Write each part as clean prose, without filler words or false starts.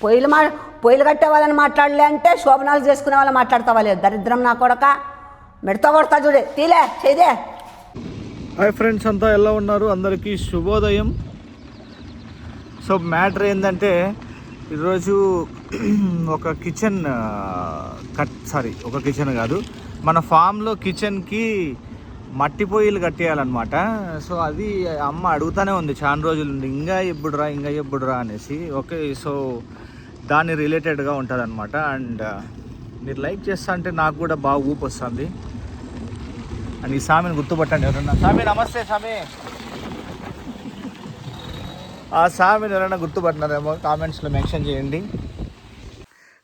పొయ్యిలు పొయ్యిలు కట్టే వాళ్ళని మాట్లాడలే అంటే శోభనాలు చేసుకునే వాళ్ళని మాట్లాడతావా లేదు? దరిద్రం నా కొడక, మెడతో కొడతా చూడే, తీలే చేదే. హాయ్ ఫ్రెండ్స్, అంతా ఎలా ఉన్నారు? అందరికీ శుభోదయం. సో మ్యాటర్ ఏంటంటే ఈరోజు ఒక కిచెన్ ఒక కిచెన్ కాదు, మన ఫామ్లో కిచెన్కి మట్టి పొయ్యిలు కట్టేయాలన్నమాట. సో అది అమ్మ అడుగుతూనే ఉంది చాలా రోజుల నుండి, ఇంకా ఎప్పుడురా అనేసి. ఓకే, సో దాని రిలేటెడ్గా ఉంటుంది అనమాట. అండ్ మీరు లైక్ చేస్తా అంటే నాకు కూడా బాగా ఊపు వస్తుంది. అండ్ ఈ సామిని గుర్తుపట్టండి ఎవరన్నా. సామి నమస్తే. సామి, ఆ సామిని ఎవరైనా గుర్తుపట్టినారేమో కామెంట్స్లో మెన్షన్ చేయండి.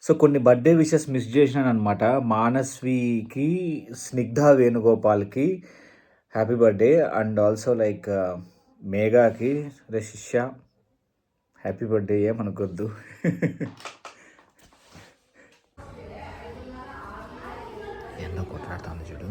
సో కొన్ని బర్త్డే విషెస్ మిస్ చేసినాను అనమాట. మానస్వికి, స్నిగ్ధ వేణుగోపాల్కి happy birthday. And also like మేఘాకి, శిష్య హ్యాపీ బర్త్డే, ఏమనుకోద్దు. ఎన్నో కొట్లాడుతాను చూడు.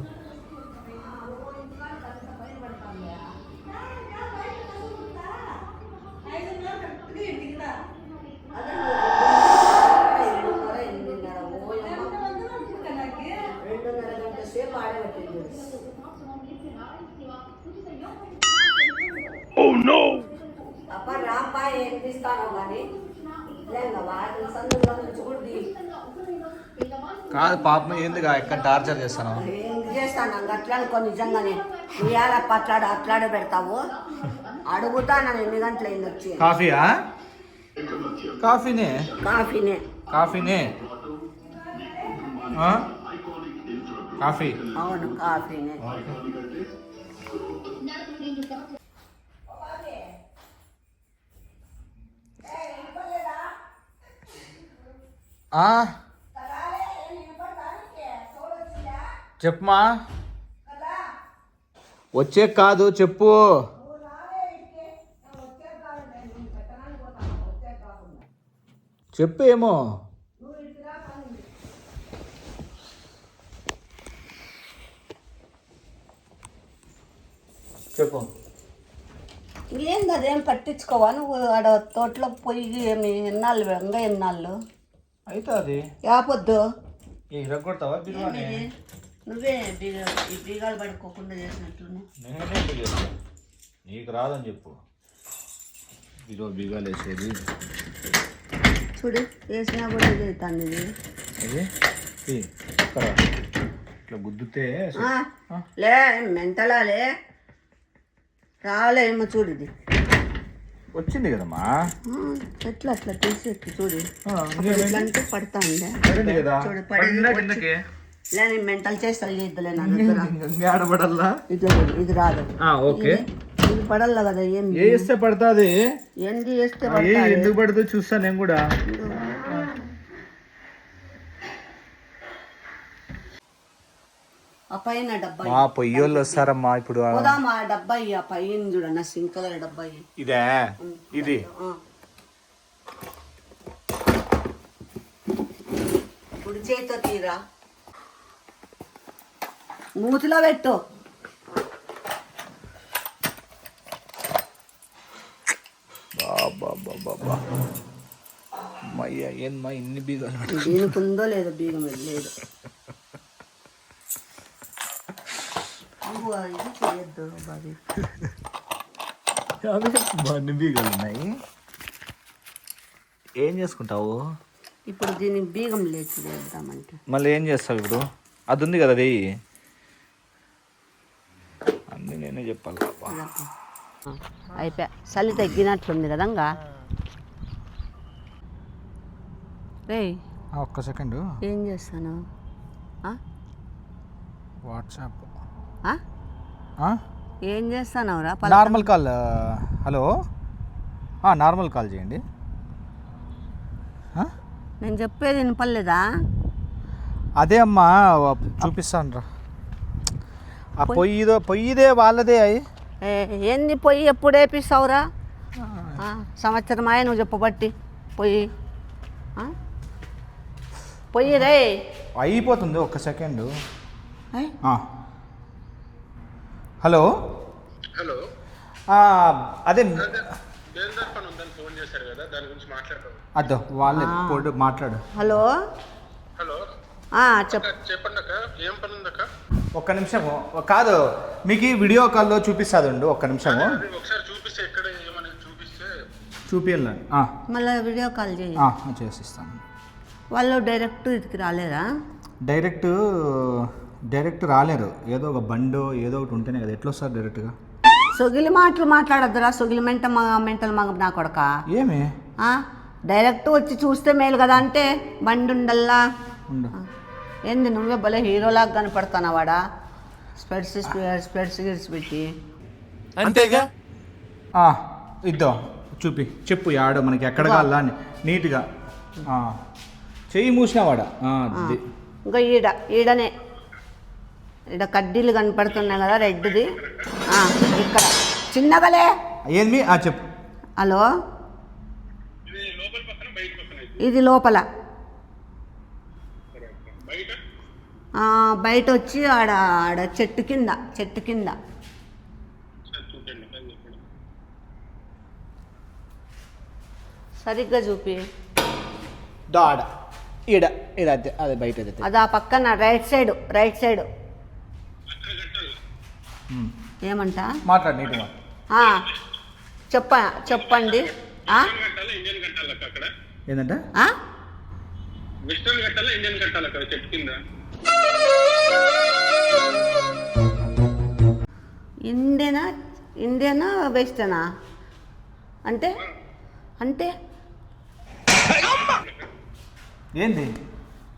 Oh no! కాదు పాపం, ఎందుకు ఎక్కడ టార్చర్ చేస్తాను? ఎందుకు చేస్తాను అట్లా అనుకో. నిజంగానే ఇవాళ అట్లాడే పెడతావు. అడుగుతాను ఎన్ని గంటలు అయింది వచ్చి. కాఫీయా? కాఫీనే. కాఫీ. అవును, కాఫీనే. చెప్పమా. వచ్చే కాదు, చెప్పు. చెప్పు ఏమో. చెప్పు. ఏం కదేం పట్టించుకోవా నువ్వు. ఆడ తోటలో పోయి ఏమి ఎన్నాళ్ళు ఎన్నాళ్ళు అయితే అది యాపొద్దు. ఇరగొడతావా బిర్యానీ? నువ్వే ఈ బీగాలు పడుకోకుండా చేసినట్లునే. నేనే చేస్తాను, నీకు రాదని చెప్పు. ఈరోజు బీగాలు వేసేది చూడు, వేసినా కూడా ఇది అవుతుంది. ఇది ఇట్లా గుద్దుతే లే మెంటలాలే రాలేమో. చూడు ఇది వచ్చింది కదమ్మా. ఎట్లా అట్లా తీసి చూడు, ఇట్లంటే పడతా ఉండే. చూడు పడేది. నేను మెంటల్ చేస్తా ఇద్దులే నా దగ్గర. ఇది రాదు. ఓకే, ఇది పడల్లా కదా. ఏం వేస్తే పడుతుంది. ఏంది వేస్తే ఎందుకు పడుతుంది చూస్తా నేను కూడా. ఆ పైన డబ్బా మా పొయ్యోళ్ళు వస్తారమ్మా ఇప్పుడు. మా డబ్బా ఆ పైన చూడన్న సింక్ కలర్ డబ్బా. ఇదే ఇది ఇప్పుడు చేతితో తీరా, మూతిలో పెట్టు. బాబా అమ్మయ్యా, ఏంమ్మా ఇన్ని బీగాలు? దీనికి ఉందో లేదో బీగం లేదు. ఇది చేయొద్దు బాబీ. అన్ని బీగాలు ఉన్నాయి. ఏం చేసుకుంటావు ఇప్పుడు? దీనికి బీగం లేదు వేద్దామంటే. మళ్ళీ ఏం చేస్తావు ఇప్పుడు? అది ఉంది కదా, అది అన్నీ నేనే చెప్పాలి. అయిపోయా, చలి తగ్గినట్లుంది కదంగా. రే ఒక్క సెకండ్, ఏం చేస్తాను? వాట్సాప్ ఏం చేస్తానవరా? Normal call. Hello, normal call చేయండి. నేను చెప్పేది వినపడలేదా? అదే అమ్మా, చూపిస్తాను రా. ఆ పొయ్యిదే వాళ్ళదే. ఏంది పొయ్యి ఎప్పుడు వేపిస్తావురా? సంవత్సరం అయ్యా నువ్వు చెప్పబట్టి. పొయ్యి రే అయిపోతుంది. ఒక్క సెకండ్. హలో హలో, అదే ఫోన్ చేశారు కదా, దాని గురించి మాట్లాడతాం. అదో వాళ్ళే పోడు మాట్లాడు. హలో హలో చెప్పండి అక్క, ఏం పని ఉంది అక్క? ఒక్క నిమిషము. కాదు, మీకు ఈ వీడియో కాల్లో చూపిస్తుంది. ఒక్క నిమిషము ఒకసారి చూపిస్తే ఎక్కడ ఏమని చూపిస్తే చూపియాలండి. మళ్ళీ వీడియో కాల్ చేయి. చేసిస్తాను. వాళ్ళు డైరెక్ట్ ఇదికి రాలేరా? డైరెక్ట్ రాలేరు. ఏదో ఒక బండో ఏదో ఒకటి ఉంటేనే కదా. ఎట్లా వస్తారు డైరెక్ట్గా? సొగిలి మాటలు మాట్లాడద్దురా, సొగిలి మెంటల్ మగ నా కొడక. ఏమి డైరెక్ట్ వచ్చి చూస్తే మేలు కదా అంటే బండి ఉండల్లా. ఏంది నువ్వే భలే హీరోలాగా కనపడుతున్నావాడా? స్పెడ్స్ గిడ్స్ పెట్టి అంతేగా. ఇద్దో చెప్పు యాడో మనకి ఎక్కడ కావాలా అని నీట్గా చెయ్యి మూసినావాడా. ఇంకా ఈడనే ఈడ కడ్డీలు కనపడుతున్నాయి కదా రెడ్ది. ఇక్కడ చిన్నగలే ఏంది చెప్పు. హలో, ఇది లోపల, బయట వచ్చి ఆడ చెట్టు కింద సరిగ్గా చూపి. ఆడ ఈడ అదే బయట అది ఆ పక్కన రైట్ సైడ్ ఏమంట మాట్లాడు నీట్గా. చెప్పండి. ఏంటంటే ఇండియనా వెస్టర్నా అంటే ఏంది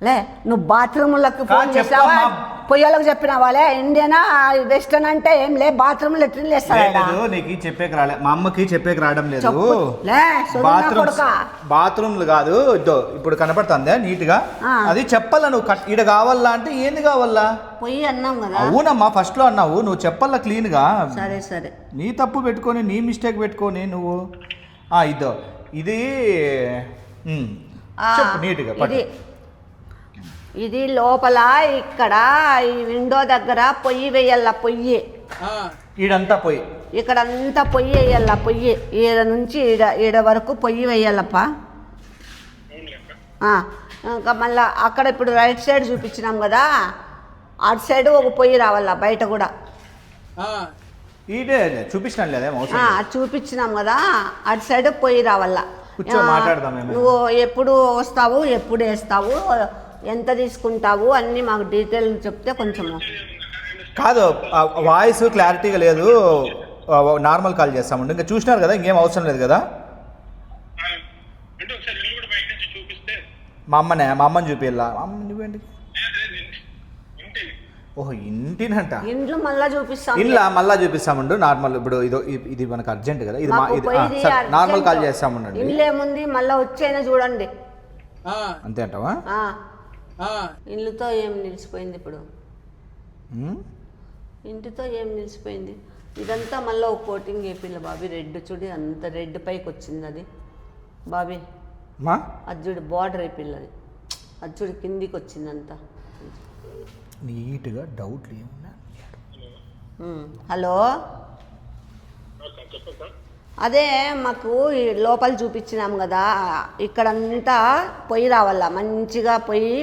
లే, నువ్వు బాత్రూములకు ఫోన్ చేసావా? పొయ్యాలకు చెప్పినావాలే ఇండియనా వెస్టర్న్ అంటే ఏం లే, బాత్రూమ్ లెట్రిన్లు వేస్తాడు. నీకు చెప్పేకి రాలే, మా అమ్మకి చెప్పేకి రావడం లేదు. బాత్రూమ్లు కాదు ఇద్దో ఇప్పుడు కనపడుతుందా నీట్గా. అది చెప్పాలా నువ్వు ఈడ కావాలా అంటే ఏంది కావాలా? పొయ్యి అన్నాం కదా. అవునమ్మా, ఫస్ట్ లో అన్నావు నువ్వు చెప్పాలా క్లీన్ గా. సరే నీ తప్పు పెట్టుకొని నీ మిస్టేక్ పెట్టుకొని నువ్వు ఇద్దో ఇది నీట్గా. ఇది లోపల ఇక్కడ ఈ విండో దగ్గర పొయ్యి వేయాల. పొయ్యి ఈడంతా పొయ్యి, ఇక్కడంతా పొయ్యి వేయాల. పొయ్యి ఈడ నుంచి ఈడ వరకు పొయ్యి వేయాలప్ప. ఇంకా మళ్ళా అక్కడ ఇప్పుడు రైట్ సైడ్ చూపించినాం కదా, అటు సైడ్ ఒక పొయ్యి రావాల. బయట కూడా చూపించినాం లేదా? చూపించినాం కదా, అటు సైడ్ పొయ్యి రావాల. నువ్వు ఎప్పుడు వస్తావు, ఎప్పుడు వేస్తావు, ఎంత తీసుకుంటావు అన్నీ మాకు డీటెయిల్ చెప్తే కొంచెము. కాదు, వాయిస్ క్లారిటీగా లేదు, నార్మల్ కాల్ చేస్తామండి. ఇంకా చూసినారు కదా, ఇంకేం అవసరం లేదు కదా. మా అమ్మని చూపిల్లా. నువ్వేంటి? ఓహో, ఇంటినంట. ఇంట్లో మళ్ళా చూపిస్తాం. ఇలా మళ్ళా చూపిస్తామండు. నార్మల్ ఇప్పుడు ఇది మనకు అర్జెంట్ కదా, ఇది నార్మల్ కాల్ చేస్తామండి. ఇల్లు ఏముంది, మళ్ళా వచ్చేనా చూడండి. అంతే అంటావా? ఇల్లుతో ఏం నిలిచిపోయింది ఇప్పుడు? ఇంటితో ఏం నిలిచిపోయింది? ఇదంతా మళ్ళీ ఒక కోటింగ్ వేపిల్ల బాబీ. రెడ్ చూడి అంత రెడ్ పైకి వచ్చింది అది బాబీ. అజ్జుడి బార్డర్ అయిపోయిల్లది. అజ్జుడి కిందికి వచ్చిందంతా నీట్గా. డౌట్లు ఏమన్నా? హలో, అదే మాకు లోపల చూపించినాం కదా, ఇక్కడంతా పొయ్యి రావాల. మంచిగా పొయ్యి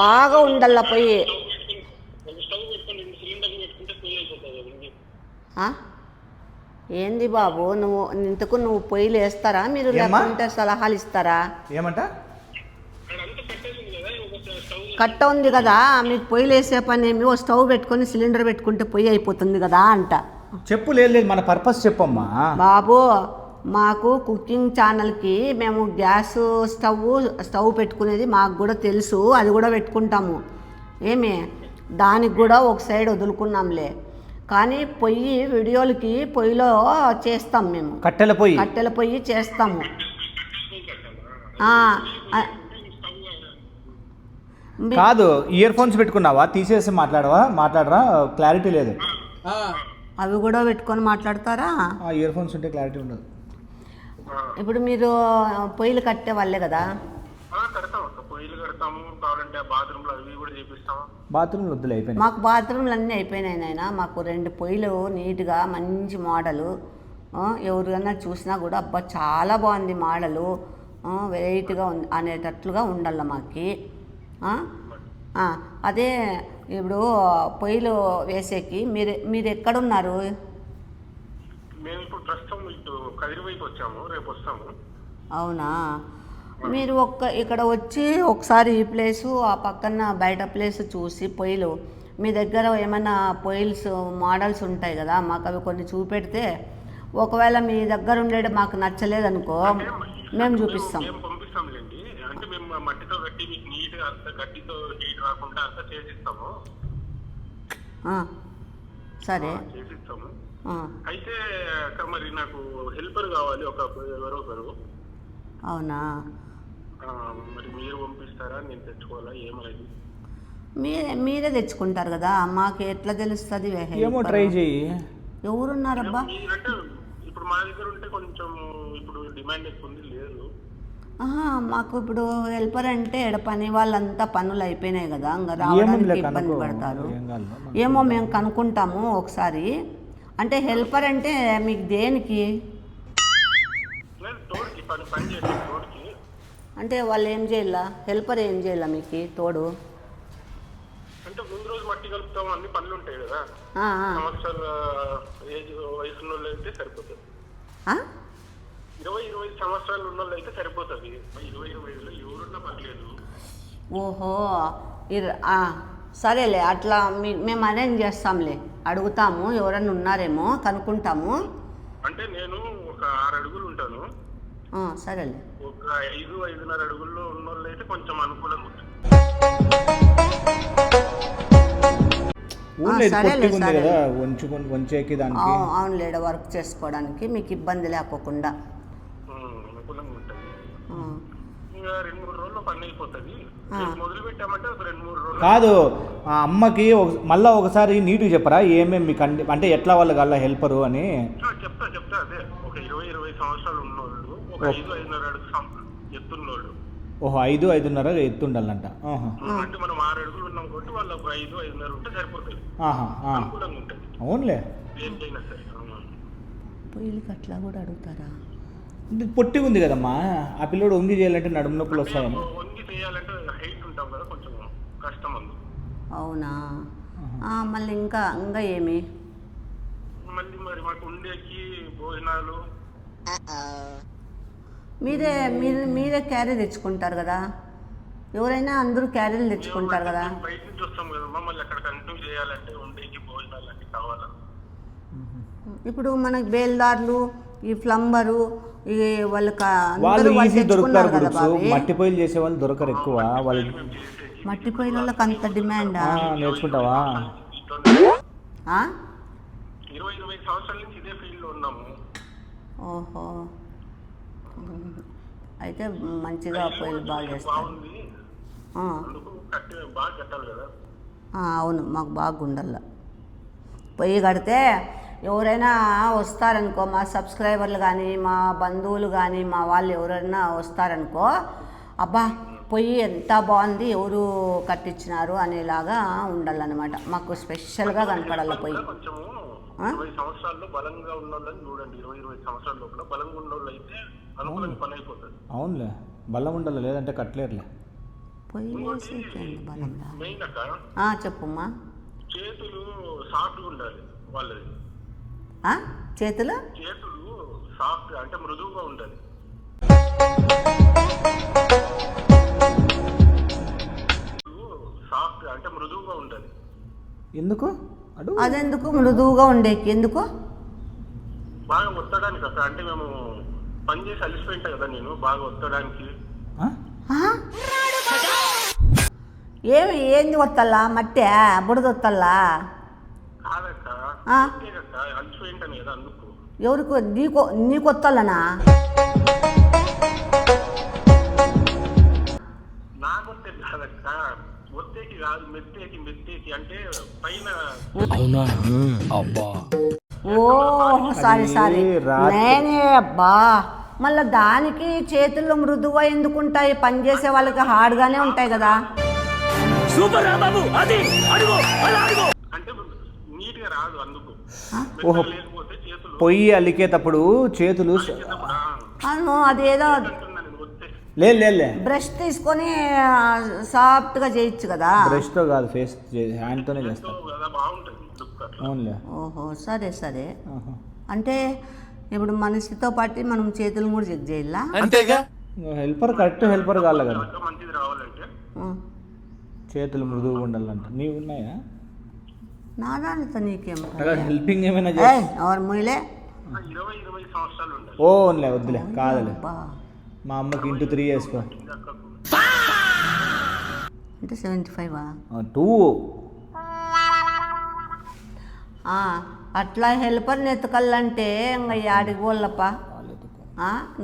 బాగా ఉండల్లా పొయ్యి. ఏంది బాబు నువ్వు ఇంతకు నువ్వు పొయ్యిలు వేస్తారా మీరు, లేకుంటే సలహాలు ఇస్తారా? ఏమంట? కట్ట ఉంది కదా మీకు, పొయ్యిలు వేసే పని ఏమి, ఓ స్టవ్ పెట్టుకొని సిలిండర్ పెట్టుకుంటే పొయ్యి అయిపోతుంది కదా అంట. చెప్పు. లేదు మన పర్పస్ చెప్పమ్మా బాబు. మాకు కుకింగ్ ఛానల్కి మేము గ్యాస్ స్టవ్ పెట్టుకునేది మాకు కూడా తెలుసు, అది కూడా పెట్టుకుంటాము. దానికి కూడా ఒక సైడ్ వదులుకున్నాంలే. కానీ పొయ్యి వీడియోలకి పొయ్యిలో చేస్తాం మేము. కట్టెల పొయ్యి చేస్తాము. కాదు, ఇయర్ ఫోన్స్ పెట్టుకున్నావా? తీసేసి మాట్లాడరా? క్లారిటీ లేదు. అవి కూడా పెట్టుకొని మాట్లాడతారా? ఇయర్ ఫోన్స్ ఉంటే క్లారిటీ ఉండదు. ఇప్పుడు మీరు పొయ్యిలు కట్టే వాళ్ళే కదా? బాత్రూమ్లు వద్దులే, అయిపోయినాయి. మాకు బాత్రూమ్లు అన్నీ అయిపోయినాయి నాయన. మాకు 2 పొయ్యిలు నీట్గా మంచి మోడలు. ఎవరికన్నా చూసినా కూడా అబ్బా చాలా బాగుంది మోడలు. వెరైటీగా అనేటట్లుగా ఉండాల మాకి. అదే ఇప్పుడు పొయ్యిలో వేసేకి మీరు ఎక్కడున్నారు? మేము ఇప్పుడు ప్రస్తుతం ఇటు కదిరి వైపు వచ్చాము, రేపు వస్తాము. అవునా, మీరు ఇక్కడ వచ్చి ఒకసారి ఈ ప్లేసు ఆ పక్కన బయట ప్లేస్ చూసి పొయ్యిలు మీ దగ్గర ఏమైనా పొయ్యిల్స్ మోడల్స్ ఉంటాయి కదా, మాకు అవి కొన్ని చూపెడితే ఒకవేళ మీ దగ్గర ఉండేది మాకు నచ్చలేదనుకో మేము చూపిస్తాం. మేము పంపిస్తాంలేండి. అంటే మేము మట్టితో కట్టి మీకు నీట్గా అంత గట్టితో హీట్ రాకుండా అంతా చేసిస్తాము. సరే చేసిస్తాము. అయితే మరి నాకు హెల్పర్ కావాలి ఎవరో ఒకరు. అవునా, మరి మీరు పంపిస్తారా, నేను తెచ్చుకోవాలా, ఏమైంది? మీరే తెచ్చుకుంటారు కదా, మాకు ఎట్లా తెలుస్తుంది? ఏమో ట్రై చేయి. ఎవరున్నారబ్బా? అంటే ఇప్పుడు మా దగ్గర ఉంటే కొంచెం ఇప్పుడు డిమాండ్ ఎక్కువ ఉంది, లేదు. మాకు ఇప్పుడు హెల్పర్ అంటే పని వాళ్ళంతా పనులు అయిపోయినాయి కదా, ఇంకా రావడానికి ఇబ్బంది పడతారు. ఏమో మేము కనుక్కుంటాము ఒకసారి. అంటే హెల్పర్ అంటే మీకు దేనికి? అంటే వాళ్ళు ఏం చేయాల? హెల్పర్ ఏం చేయాల మీకు తోడు? అంటే ముందు రోజు మట్టి కలుపుతాము, అన్ని పనులు ఉంటాయి కదా. సంవత్సరాల ఏజ్ వయసు వాళ్ళు అయితే సరిపోతుంది. 20 సంవత్సరాలు ఉన్న వాళ్ళు అయితే సరిపోతుంది. 20 ఎవరున్నా పర్లేదు. ఓహో, సరేలే, అట్లా మేము అరేంజ్ చేస్తాంలే. అడుగుతాము, ఎవరన్నా ఉన్నారేమో కనుక్కుంటాము. అంటే నేను ఒక 6 అడుగులు ఉంటాను. సరేలే, ఒక 5-5.5 అడుగుల్లో ఉన్న వాళ్ళు అయితే కొంచెం అనుకూలంగా ఉంటుంది. అవునులేడ వర్క్ చేసుకోవడానికి మీకు ఇబ్బంది లేకోకుండా అనుకూలంగా ఉంటుంది. 2-3 రోజుల్లో పని అయిపోతుంది. మొదలు పెట్టామంటే ఒక 2-3 రోజులు. కాదు, ఆ అమ్మకి మళ్ళా ఒకసారి నీట్గా చెప్పరా ఏమేమి మీకు అంటే ఎట్లా వాళ్ళు కల్లా హెల్పరు అని? చెప్తా. అదే ఒక 20 సంవత్సరాలు ఉన్నోళ్ళు, ఒక 5-5.5 అడుగు ఎత్తున్నోళ్ళు. ఓహో, 5-5.5 ఎత్తుండాలంట. అంటే మనం 6 అడుగులు ఉన్నాం కాబట్టి వాళ్ళు ఒక 5-5.5 ఉంటే సరిపోతుంది. అనుకూలంగా ఉంటుంది. అవునులే, ఏంటైనా సరే. పొయ్యిలకి అట్లా కూడా అడుగుతారా? పొట్టిగా ఉంది కదమ్మా, ఆ పిల్లడు వంగి చేయాలంటే నడుము నొప్పులు వస్తాయని. వంగి చేయాలంటే హైట్ ఉంటాం కదా, కొంచెం కష్టం ఉంది. అవునా, మళ్ళీ ఇంకా ఏమి? మళ్ళీ మరి మాకు ఉండేకి భోజనాలు మీరే క్యారీ తెచ్చుకుంటారు కదా, ఎవరైనా అందరూ క్యారీలు తెచ్చుకుంటారు కదా. బయట నుంచి వస్తాం కదమ్మా, మళ్ళీ అక్కడ కంటిన్యూ చేయాలంటే ఉండేకి భోజనాలు అన్నీ కావాలి. ఇప్పుడు మనకి బేల్దారులు, ఈ ప్లంబరు, ఈ వాళ్ళు ఈజీ దొరుకుతారు కదా, మట్టి పొయ్యిలు చేసే వాళ్ళు దొరకరు ఎక్కువ. వాళ్ళు మట్టి పొయ్యిలకు అంత డిమాండా? నేర్చుకుంటావా? 20 సంవత్సరాల నుంచి ఇదే ఫీల్డ్ లో ఉన్నాము. ఓహో, అయితే మంచిగా పొయ్యిలు బాగా చేస్తారు. అవును, మాకు బాగా ఉండాల. పొయ్యి కడితే ఎవరైనా వస్తారనుకో, మా సబ్స్క్రైబర్లు కానీ మా బంధువులు కానీ మా వాళ్ళు ఎవరైనా వస్తారనుకో, అబ్బా పొయ్యి ఎంత బాగుంది, ఎవరు కట్టించినారు అనేలాగా ఉండాలన్నమాట. మాకు స్పెషల్గా కనపడాల పొయ్యి. 20 సంవత్సరాల్లో బలంగా ఉన్న వాళ్ళని చూడండి. 20 సంవత్సరాల లోపల బలంగా ఉన్న వాళ్ళు అయితే అనుకూలంగా పని అయిపోతుంది. అవునులే, బలం ఉండాలి, లేదంటే కట్టలేరులే. పొయ్యి బలంగా మెయిన్ అక్క. చెప్పుమ్మా. చేతులు సాఫ్ట్గా ఉండాలి వాళ్ళది. చేతులు సాఫ్ట్ అంటే మృదువుగా ఉండాలి. సాఫ్ట్ అంటే మృదువుగా ఉండాలి. ఎందుకు? అదెందుకు మృదువుగా ఉండేకి? ఎందుకు? బాగా ఒత్తడానికి అక్క. అంటే మేము పని చేసి అలిసిపోయింటా కదా, నేను బాగా ఒత్తడానికి. ఏంది ఒత్తల్లా? మట్టే బుడద ఒత్తల్లా? కాదక్క, అలిసిపోయింటాను కదా అందుకు. ఎవరికి? నీకు ఒత్తల్లనా? నాకు ఒత్తే కాదక్క, ఒత్తేకి కాదు, మెత్తేకి అంటే పైన. ఓ సారీ నేనే అబ్బా. మళ్ళీ దానికి చేతుల్లో మృదువుగా ఎందుకుంటాయి? పని చేసే వాళ్ళకి హార్డ్గానే ఉంటాయి కదా. అంటే నీట్ గా రాదు అందుకు. లేకపోతే చేతులు పొయ్యి అలికేటప్పుడు చేతులు అదేదో లే బ్రష్ తీసుకొని సాఫ్ట్గా చేయొచ్చు కదా. బ్రష్తో కాదు, ఫేస్ హ్యాండ్తోనే చేస్తాను. కదా బాగుంటుంది లుక్ అట్లా. అవునులే. ఓహో సరే సరే. ఆహా. అంటే ఇప్పుడు మనిషితో పాటు మనం చేతులు కూడా చెక్ చేయాలా? అంతేగా. హెల్పర్ కరెక్ట్ హెల్పర్ కావాలి కదా. ఇంకా మంచిది రావాలంటే చేతులు మృదువుగా ఉండాలంట. నీవు ఉన్నాయా నా దానితో నీకేం హెల్పింగ్ ఏమైనా ఎవరు మొయిలే 20 సంవత్సరాలు ఉండాలి. ఓన్లే వద్దులే కాదులే. బా మా అమ్మకి ఇంటూ 3 వేసుకో. అంటే 75 2. అట్లా హెల్పర్ని ఎత్తుకల్లంటే ఇంకా యాడికి పోలప్ప.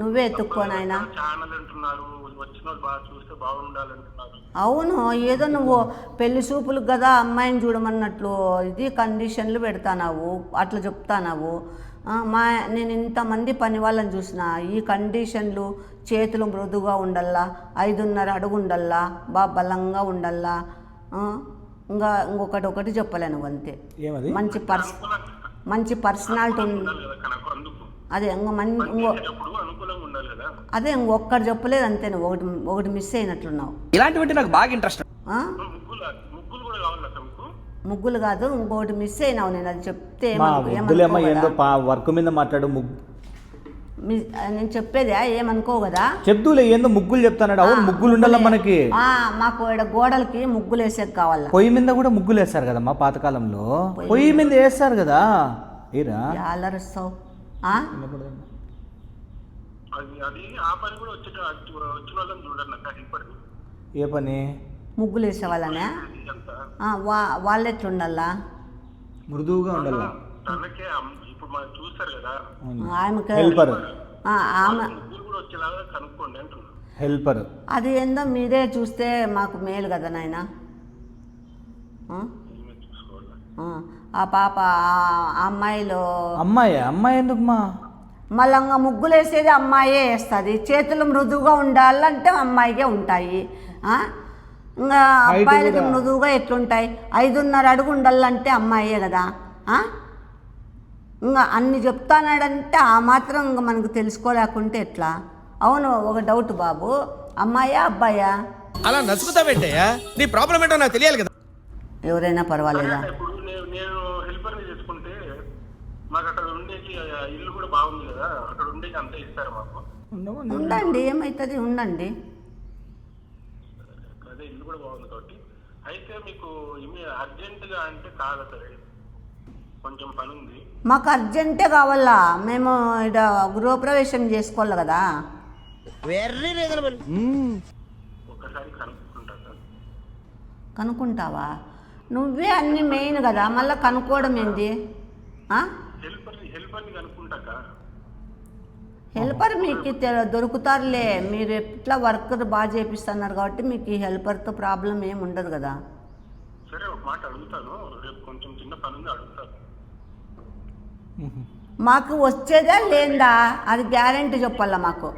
నువ్వే ఎత్తుక్కో నాయనా. ఛానల్ అంటున్నారు, వచ్చిన వాళ్ళు బాగా చూస్తే బాగుండాలంటున్నారు. అవును, ఏదో నువ్వు పెళ్లి చూపులకు కదా అమ్మాయిని చూడమన్నట్లు ఇది కండిషన్లు పెడతానావు, అట్లా చెప్తానావు. నేను ఇంతమంది పని వాళ్ళని చూసిన ఈ కండిషన్లు, చేతులు మృదుగా ఉండల్లా, 5.5 అడుగు ఉండల్లా, బాగా బలంగా ఉండల్లా, ఇంకొకటి చెప్పలే నువ్వు అంతే. మంచి పర్సనాలిటీ ఉంది. అదే అదే ఇంకొక్కటి చెప్పలేదు అంతే. నువ్వు ఒకటి మిస్ అయినట్లున్నావు. ఇలాంటివంటే నాకు బాగా ఇంట్రెస్ట్. ముగ్గులు కాదు, ఇంకొకటి మిస్ అయినావు. నేను అది చెప్తే వర్క్ మీద మాట్లాడు. నేను చెప్పేదే ఏమనుకో కదా. చెప్తూలే ఏందో ముగ్గులు చెప్తాడు. అవును ముగ్గులు ఉండాల మనకి. మాకు గోడలకి ముగ్గులు వేసేది కావాలా. పొయ్యి మీద కూడా ముగ్గులు వేస్తారు కదా మా పాతకాలంలో. పొయ్యి మీద వేస్తారు కదా. ఏరా అలరుస్తావు. ఏ పని? ముగ్గులు వేసే వాళ్ళనే. వాళ్ళు ఎట్లుండాలా? మృదువుగా ఉండాలా. హెల్పర్. హెల్పర్ అది ఏందో మీరే చూస్తే మాకు మేలు కదా నాయన. ఆ పాప అమ్మాయిలో అమ్మాయి ఎందుకు మా మళ్ళీ ముగ్గులు వేసేది అమ్మాయే వేస్తుంది. చేతులు మృదువుగా ఉండాలంటే అమ్మాయికే ఉంటాయి. ఇంకా అబ్బాయిలకి మృదువుగా ఎట్లుంటాయి? 5.5 అడుగు ఉండాలంటే అమ్మాయే కదా. ఇంకా అన్ని చెప్తానాడంటే ఆ మాత్రం ఇంకా మనకు తెలుసుకోలేకుంటే ఎట్లా? అవును, ఒక డౌట్ బాబు, అమ్మాయా అబ్బాయా? అలా నచ్చుకుతావేంటయ్యా? నీ ప్రాబ్లం ఏంటో నాకు తెలియాలి కదా. ఎవరైనా పర్వాలేదా? నేను హెల్పర్ని చేసుకుంటే మాకు అక్కడ ఉండేది ఇల్లు కూడా బాగుంది కదా, అక్కడ ఉండేది అంతా ఇస్తారు మాకు. ఉండండి, ఏమవుతుంది, ఉండండి. అదే ఇల్లు కూడా బాగుంది కాబట్టి. అయితే మీకు అర్జెంటుగా అంటే కాదు, సరే కొంచెం పని ఉంది. మాకు అర్జెంటే కావాలా, మేము ఇక్కడ గృహప్రవేశం చేసుకోవాలి కదా. ఒకసారి కనుక్కుంటా సార్. కనుక్కుంటావా? నువ్వే అన్ని మెయిన్ కదా, మళ్ళీ కనుక్కోవడం ఏంది? హెల్పర్ని కనుక్కుంటాక. హెల్పర్ మీకు దొరుకుతారులే. మీరు ఎట్లా వర్క్ బాగా చేపిస్తున్నారు కాబట్టి మీకు ఈ హెల్పర్తో ప్రాబ్లం ఏమి ఉండదు కదా. సరే, ఒక మాట అడుగుతాను. రేపు కొంచెం చిన్న పని ఉంది, అడుగుతాను. మాకు వచ్చేదా లేదా అది గ్యారెంటీ చెప్పాలా మాకు.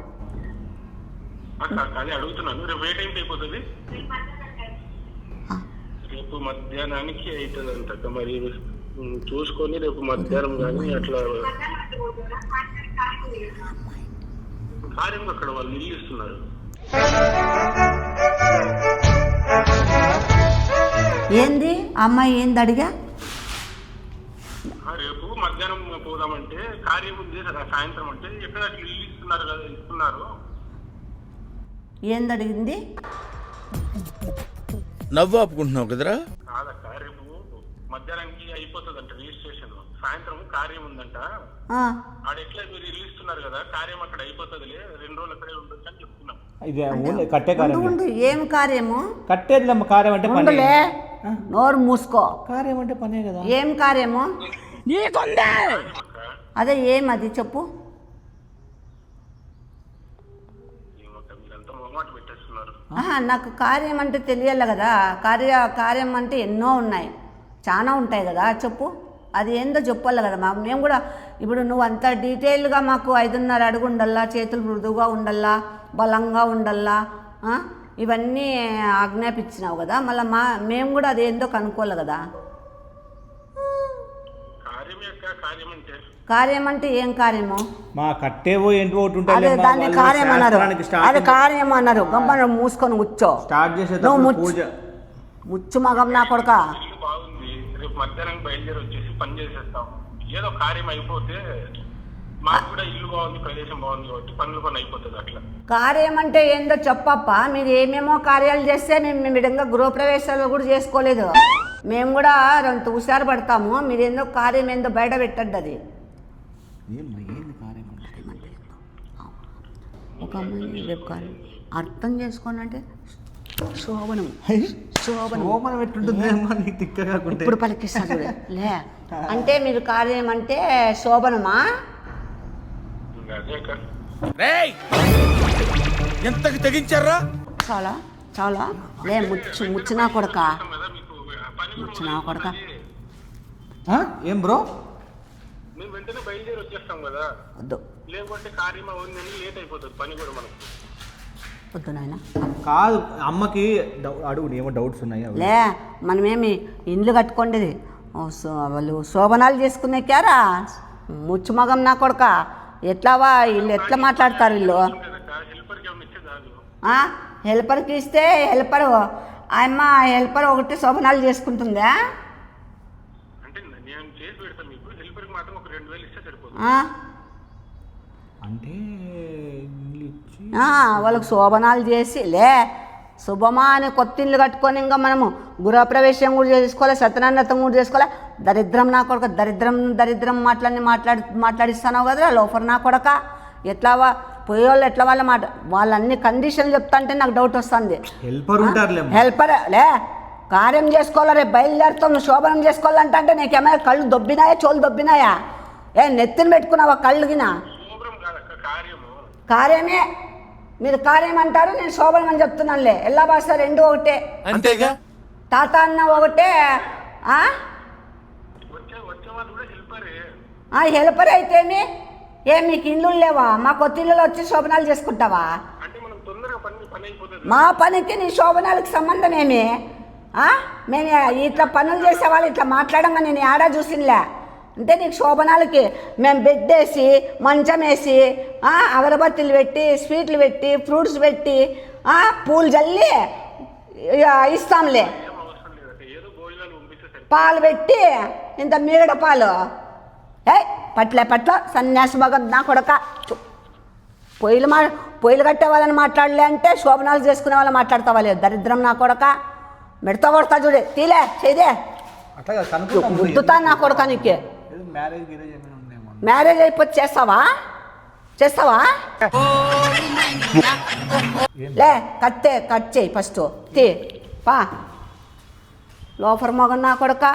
అదే అడుగుతున్నాను. రేపు ఏ టైంకి అయిపోతుంది? రేపు మధ్యాహ్నానికి అవుతుంది అంట. మరి చూసుకొని రేపు మధ్యాహ్నం కానీ అట్లా. కార్యం అక్కడ వాళ్ళు ఇల్లు ఇస్తున్నారు. ఏంది అమ్మాయి ఏంది అడిగా? రేపు మధ్యాహ్నం పోదామంటే కార్యం ఉంది సాయంత్రం అంటే ఎక్కడ ఇల్లు ఇస్తున్నారు కదా, ఇస్తున్నారు. ఏంది అడిగింది? నవ్వు ఆపుకుంటున్నావు కదరా? కాదక్క, రేపు మధ్యాహ్నానికి అయిపోతుంది అంట రిజిస్ట్రేషన్. సాయంత్రం కార్యం ఉందంట. ఆడ ఎట్లా మీరు ఇల్లు ఇస్తున్నారు కదా, కార్యం అక్కడ అయిపోతుందిలే, 2 రోజులు అక్కడే ఉండొచ్చు అని చెప్తున్నాం. కట్టే కార్యం. ఏం కార్యము? కట్టేది కార్యం అంటే పని. నోరు మూసుకో. కార్యం అంటే పనే కదా. ఏం కార్యము? అదే ఏమది చెప్పు. నాకు కార్యం అంటే తెలియాలి కదా. కార్యం అంటే ఎన్నో ఉన్నాయి, చాలా ఉంటాయి కదా. చెప్పు, అది ఏందో చెప్పాలి కదా. మేము కూడా ఇప్పుడు నువ్వు అంత డీటెయిల్గా మాకు 5.5 అడుగు ఉండల్లా, చేతులు మృదువుగా ఉండల్లా, బలంగా ఉండల్లా, ఇవన్నీ ఆజ్ఞాపించినావు కదా. మళ్ళీ మేము కూడా అదేందో కనుక్కోవాలి కదా. కార్యం అంటే కార్యం అంటే ఏం కార్యము? మా కట్టేవో ఏంటో ఒకటి ఉంటాయి అదే దాన్ని కార్యం అన్నారు. అది కార్యం అన్నారు. గమ్మన మూసుకొని కూర్చో. స్టార్ట్ చేసేటప్పుడు పూజ. ముచ్చు మగం నా కొడుక. ఇల్లు బాగుంది, రేపు మధ్యాహ్నం బయలుదేరి వచ్చేసి పని చేసేస్తాం. ఏదో కార్యం అయిపోతే మాకు కూడా ఇల్లు బాగుంది, ప్రదేశం బాగుంది కాబట్టి పని అయిపోతుంది. అట్లా కార్యం అంటే ఏందో చెప్పప్ప. మీరు ఏమేమో కార్యాలు చేస్తే మేము విధంగా గృహప్రవేశాలు కూడా చేసుకోలేదు. మేము కూడా అంత హుషారు పడతాము. మీరు ఏందో కార్యం ఏందో బయట పెట్టండి. అది ఒక అమ్మాయిని రేపు కార్యం అర్థం చేసుకోనంటే శోభనం. శోభనం ఎట్లుంటుంది ఇప్పుడు పలికిస్తాడు లే. అంటే మీరు కార్యం అంటే శోభనమా? అదే కదా. ఎంతకి తెగించారా? చాలా చాలా లే. ముచ్చినా కొడక, ముచ్చినా కొడక. ఏం బ్రో? మేము వెంటనే బయలుదేరి వచ్చేస్తాం కదా. వద్దు లేకుంటే కార్యం అవుతుందని లేట్ అయిపోతుంది పని కూడా మనకు. వద్దు నాయన. కాదు, అమ్మకి అడుగు ఏమో డౌట్స్ ఉన్నాయి. లే మనమేమి ఇండ్లు కట్టుకోండి. వాళ్ళు శోభనాలు చేసుకునే క్యారా ముచ్చు మగం నా కొడక. ఎట్లావా వీళ్ళు ఎట్లా మాట్లాడతారు వీళ్ళు? హెల్పర్కి ఏమైనా ఇచ్చే చాలు. హెల్పర్కి ఇస్తే హెల్పర్ ఆయమ్మ హెల్పర్ ఒకటి శోభనాలు చేసుకుంటుందా? అంటే నేను చేసి పెడతాను మీకు. హెల్పర్కి మాత్రం ఒక 2000 ఇస్తే సరిపోతుంది. అంటే వాళ్ళకి శోభనాలు చేసి లే శుభమా అని కొత్త ఇల్లు కట్టుకొని ఇంకా మనము గృహప్రవేశం కూడా చేసుకోవాలి, సత్యనారాయణతం కూడా చేసుకోవాలి. దరిద్రం నా కొడక, దరిద్రం మాట్లాడిస్తానావు కదరా లోఫర్ నా కొడక. ఎట్లావా పోయేవాళ్ళు ఎట్లా వాళ్ళన్ని కండిషన్లు చెప్తా అంటే నాకు డౌట్ వస్తుంది. హెల్పర్ లే కార్యం చేసుకోవాలి, రేపు బయలుదేరుతాం శోభనం చేసుకోవాలంటే నీకేమైనా కళ్ళు దొబ్బినాయా, చోలు దొబ్బినాయా? నెత్తిని పెట్టుకున్నావా కళ్ళుగినా? కార్యమే. మీరు కార్యం అంటారు, నేను శోభనం అని చెప్తున్నానులే. ఎల్లా భాష రెండు ఒకటే. అంతేగా. తాత అన్న ఒకటే. హెల్పర్ అయితేమి మీకు ఇల్లు లేవా? మా కొత్త ఇల్లులో వచ్చి శోభనాలు చేసుకుంటావా? మా పనికి నీ శోభనాలకు సంబంధం ఏమి? మేము ఇట్లా పనులు చేసేవాళ్ళు ఇట్లా మాట్లాడంగా నేను ఏడా చూసినలే. అంటే నీకు శోభనాలకి మేము బెడ్ వేసి మంచం వేసి అగరబత్తులు పెట్టి స్వీట్లు పెట్టి ఫ్రూట్స్ పెట్టి పూలు జల్లి ఇస్తాంలే. పాలు పెట్టి ఇంత మీగడ పాలు పట్ల సన్యాసి భగం నా కొడక. పొయ్యిలు కట్టే వాళ్ళని మాట్లాడలే అంటే శోభనాలు చేసుకునే వాళ్ళని మాట్లాడతావా? లేదు దరిద్రం నా కొడక. మెడతా కొడతా చూడే తీలే చేదే గుర్తుతా నా కొడక. నీకే మ్యారేజ్ అయిపోతే చేస్తావా? లే కట్ చేయి ఫస్ట్ తీ పా. లోఫర్ మగన్ నా కొడక.